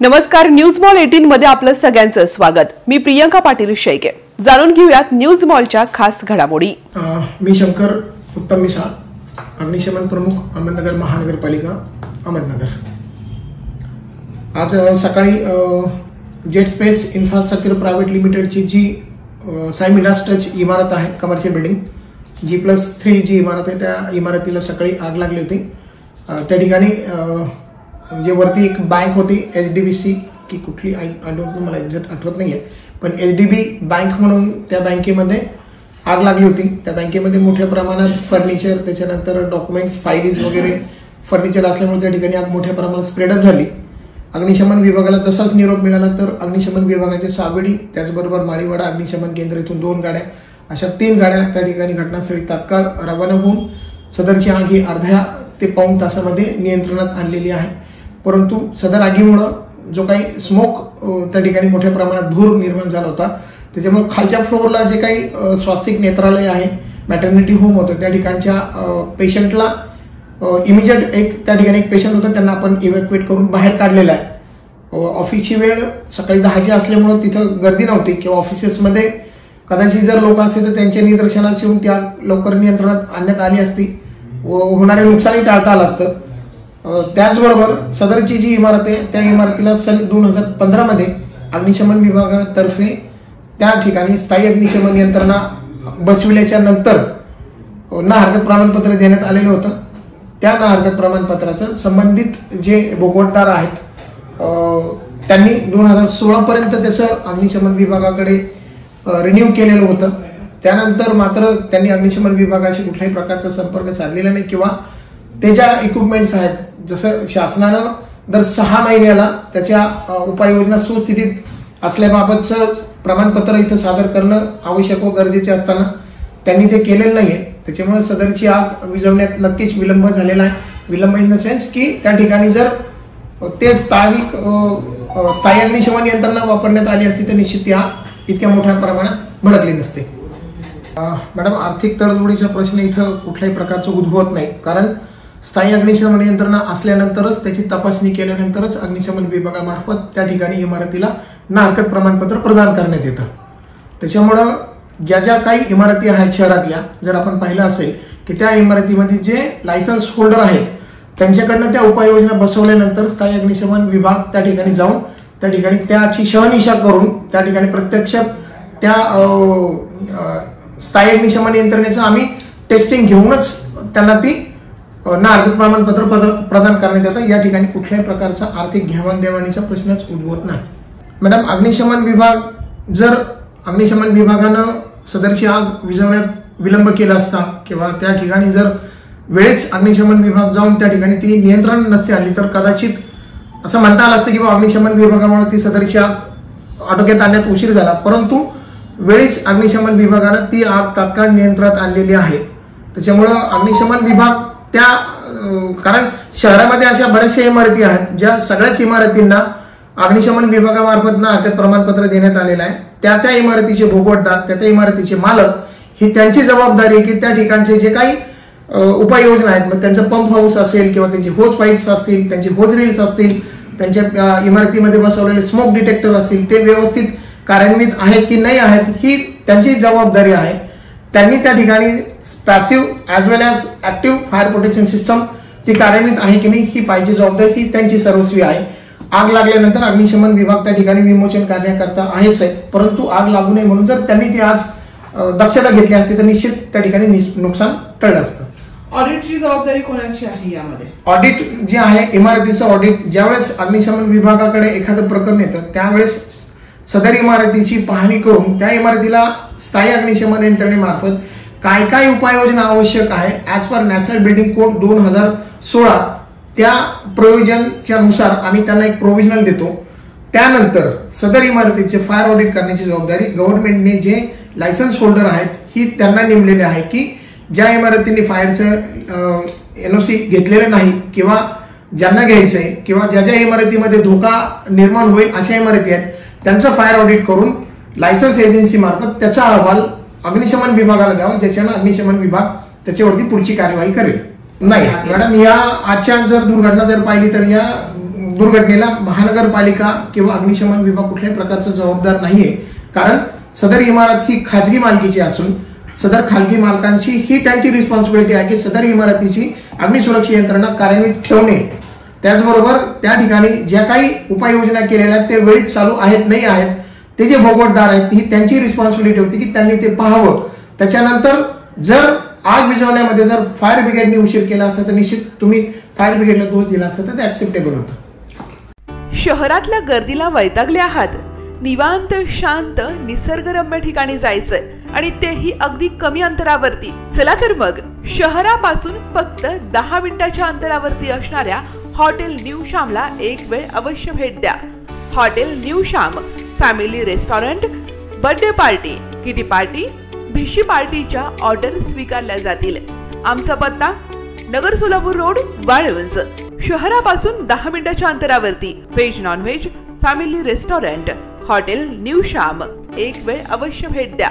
नमस्कार, news mall 18 मध्ये आपलं सगळ्यांचं स्वागत। मी प्रियंका पाटील शेळके। जाणून घेऊयात न्यूज मॉलच्या खास घडामोडी। मी शंकर उत्तम मिसाळ, अग्निशमन प्रमुख अहमदनगर महानगरपालिका अहमदनगर। आज सकाळी जेट स्पेस इन्फ्रास्ट्रक्चर प्रायव्हेट लिमिटेडची जी सायमिडास टच इमारत आहे, कमर्शियल बिल्डिंग G+3 जी इमारत आहे, त्या इमारतीला सकाळी आग लागली होती। त्या ठिकाणी जे वरती एक बँक होती HDBC की कुठली आय डोंट नो, मला एक्झॅक्ट आठवत नाहीये, पण HDB बँक म्हणून त्या बँकेमध्ये आग लागली होती। त्या बँकेमध्ये मोठ्या प्रमाणात फर्निचर, त्याच्यानंतर डॉक्युमेंट्स, फाईल्स वगैरे फर्निचर असल्यामुळे त्या ठिकाणी आग मोठ्या प्रमाणात स्प्रेडअप झाली। अग्निशमन विभागाला जसाच निरोप मिळाला तर अग्निशमन विभागाचे सावेडी, त्याचबरोबर माळीवाडा अग्निशमन केंद्र इथून 2 गाड्या, अशा 3 गाड्या त्या ठिकाणी घटनास्थळी तात्काळ रवाना होऊन सदरची आग ही अर्ध्या ते पाऊण तासामध्ये नियंत्रणात आणलेली आहे। परंतु सदर आगीमुळे जो काही स्मोक त्या ठिकाणी मोठ्या प्रमाणात धूर निर्माण झाला होता, त्याच्यामुळे खालच्या फ्लोअरला जे काही स्वास्तिक नेत्रालय आहे, मॅटर्निटी होम होतं, त्या ठिकाणच्या पेशंटला इमिजिएट त्या ठिकाणी एक पेशंट होतं, त्यांना आपण इव्हॅक्युएट करून बाहेर काढलेलं आहे। ऑफिसची वेळ सकाळी 10ची असल्यामुळे तिथं गर्दी नव्हती किंवा ऑफिसेसमध्ये कदाचित जर लोक असते तर त्यांच्या निदर्शनास येऊन त्या लवकर नियंत्रणात आणण्यात आली असती व होणारे नुकसानही टाळता आलं असतं। त्याचबरोबर सदरची जी इमारत आहे, त्या इमारतीला सन 2015 मध्ये अग्निशमन विभागातर्फे त्या ठिकाणी स्थायी अग्निशमन यंत्रणा बसविल्याच्या नंतर ना हरकत प्रमाणपत्र देण्यात आलेलं होतं। त्या ना हरकत प्रमाणपत्राचं संबंधित जे भोगवटदार आहेत त्यांनी 2016 पर्यंत त्याचं अग्निशमन विभागाकडे रिन्यू केलेलं होतं। त्यानंतर मात्र त्यांनी अग्निशमन विभागाशी कुठल्याही प्रकारचा संपर्क साधलेला नाही किंवा ते ज्या इक्विपमेंट्स आहेत, जसं शासनानं दर 6 महिन्याला त्याच्या उपाययोजना सुस्थितीत असल्याबाबतचं प्रमाणपत्र इथं सादर करणं आवश्यक व गरजेचे असताना त्यांनी ते केलेलं नाहीये। त्याच्यामुळे सदरची आग विझवण्यात नक्कीच विलंब झालेला आहे। विलंब इन द सेन्स की त्या ठिकाणी जर ते स्थायी अग्निशमन यंत्रणा वापरण्यात आली असती तर निश्चित ती आग इतक्या मोठ्या प्रमाणात भडकली नसते। मॅडम, आर्थिक तडजोडीचा प्रश्न इथं कुठल्याही प्रकारचा उद्भवत नाही, कारण स्थायी अग्निशमन यंत्रणा असल्यानंतरच त्याची तपासणी केल्यानंतरच अग्निशमन विभागामार्फत त्या ठिकाणी इमारतीला ना हरकत प्रमाणपत्र प्रदान करण्यात येतं। त्याच्यामुळं ज्या काही इमारती आहेत शहरातल्या, जर आपण पाहिलं असेल की त्या इमारतीमध्ये जे लायसन्स होल्डर आहेत त्यांच्याकडनं त्या उपाययोजना बसवल्यानंतर स्थायी अग्निशमन विभाग त्या ठिकाणी जाऊन त्या ठिकाणी त्याची शहनिशा करून त्या ठिकाणी प्रत्यक्ष त्या स्थायी अग्निशमन यंत्रणेचं आम्ही टेस्टिंग घेऊनच त्यांना ती ना हरकत प्रमाणपत्र प्रदान करण्यात येतं। या ठिकाणी कुठल्याही प्रकारचा आर्थिक घेवाणदेवाणीचा प्रश्नच उद्भवत नाही। मॅडम, अग्निशमन विभागानं सदरची आग विझवण्यात विलंब केला असता किंवा त्या ठिकाणी जर वेळेच अग्निशमन विभाग जाऊन त्या ठिकाणी ती नियंत्रण नसती आणली तर कदाचित असं म्हणता आलं असतं की अग्निशमन विभागामुळे ती सदरची आग आटोक्यात आणण्यात उशीर झाला, परंतु वेळीच अग्निशमन विभागानं ती आग तात्काळ नियंत्रणात आणलेली आहे। त्याच्यामुळं अग्निशमन विभाग कारण शहरामध्ये अशा बऱ्याचशा इमारती आहेत ज्या सगळ्याच इमारतींना अग्निशमन विभागामार्फत ना हरकत प्रमाणपत्र देण्यात आलेलं आहे। त्या इमारतीचे भोगवटदार, त्या इमारतीचे मालक, ही त्यांची जबाबदारी आहे की त्या ठिकाणचे जे काही उपाययोजना आहेत, मग त्यांचं पंप हाऊस असेल किंवा त्यांचे होज पाईप्स असतील, त्यांचे होज रील्स असतील, त्यांच्या इमारतीमध्ये बसवलेले स्मोक डिटेक्टर असतील, ते व्यवस्थित कार्यान्वित आहेत की नाही आहेत ही त्यांची जबाबदारी आहे। त्यांनी त्या ठिकाणी passive as well as active fire protection system ती कार्यान्वित आहे की नाही ही पाहिजे जबाबदारी ही त्यांची सर्वस्वी आहे। आग लागल्यानंतर अग्निशमन विभाग त्या ठिकाणी विमोचन करण्याकरता आहेच आहे, परंतु आग लागू नये म्हणून जर त्यांनी ती आज दक्षता घेतली असती तर निश्चित त्या ठिकाणी नुकसान टळलं असतं। ऑडिटची जबाबदारी कोणाची आहे यामध्ये? ऑडिट जे आहे, इमारतीचं ऑडिट, ज्यावेळेस अग्निशमन विभागाकडे एखादं प्रकरण येतं त्यावेळेस सदर इमारतीची पाहणी करून त्या इमारतीला स्थायी अग्निशमन यंत्रणेमार्फत काय काय उपाययोजना आवश्यक आहे as per national building code 2016 त्या प्रयोजनाच्या नुसार आम्ही त्यांना एक प्रोव्हिजनल देतो। त्यानंतर सदर इमारतीचे फायर ऑडिट करण्याची जबाबदारी गव्हर्नमेंटने जे लायसन्स होल्डर आहेत ही त्यांना नेमलेली आहे की ज्या इमारतींनी फायरचं NOC घेतलेलं नाही किंवा ज्यांना घ्यायचंय किंवा ज्या इमारतीमध्ये धोका निर्माण होईल अशा इमारती आहेत त्यांचं फायर ऑडिट करून लायसन्स एजन्सी मार्फत त्याचा अहवाल अग्निशमन विभागाला द्यावा, ज्याच्यानं अग्निशमन विभाग त्याच्यावरती पुढची कार्यवाही करेल। नाही मॅडम, या आजच्या जर दुर्घटना जर पाहिली तर या दुर्घटनेला महानगरपालिका किंवा अग्निशमन विभाग कुठल्याही प्रकारचा जबाबदार नाहीये, कारण सदर इमारत ही खाजगी मालकीची असून सदर खाजगी मालकांची ही त्यांची रिस्पॉन्सिबिलिटी आहे की सदर इमारतीची अग्निसुरक्षा यंत्रणा कार्यान्वित ठेवणे, त्याचबरोबर त्या ठिकाणी ज्या काही उपाययोजना केलेल्या आहेत ते वेळीत चालू आहेत नाही आहेत, ते जे भोगवटदार आहेत ही त्यांची रिस्पॉन्सिबिलिटी होती की त्यांनी ते पाहावं. त्याच्यानंतर जर आग विझवण्यामध्ये जर फायर ब्रिगेडने उशीर केला असता तर निश्चित तुम्ही फायर ब्रिगेडला दोष दिला असता तर ते ऍक्सेप्टेबल होतं. शहरातल्या गर्दीला वैतागले आहात? निवांत शांत निसर्गरम्य ठिकाणी जायचंय आणि तेही अगदी कमी अंतरावरती. चला तर मग शहरापासून फक्त 10 मिनिटाच्या अंतरावरती असणाऱ्या हॉटेल न्यू श्यामला एक वेळ अवश्य भेट द्या. Hotel new Shyam family restaurant, birthday party, kitty party, भिशी पार्टीच्या ऑर्डर स्वीकारल्या जातील. आमचा पत्ता नगर सोलापूर रोड, वाळुंज. शहरापासून 10 मिनिटाच्या अंतरावरती veg non veg family restaurant hotel new Shyam. एक वेळ अवश्य भेट द्या.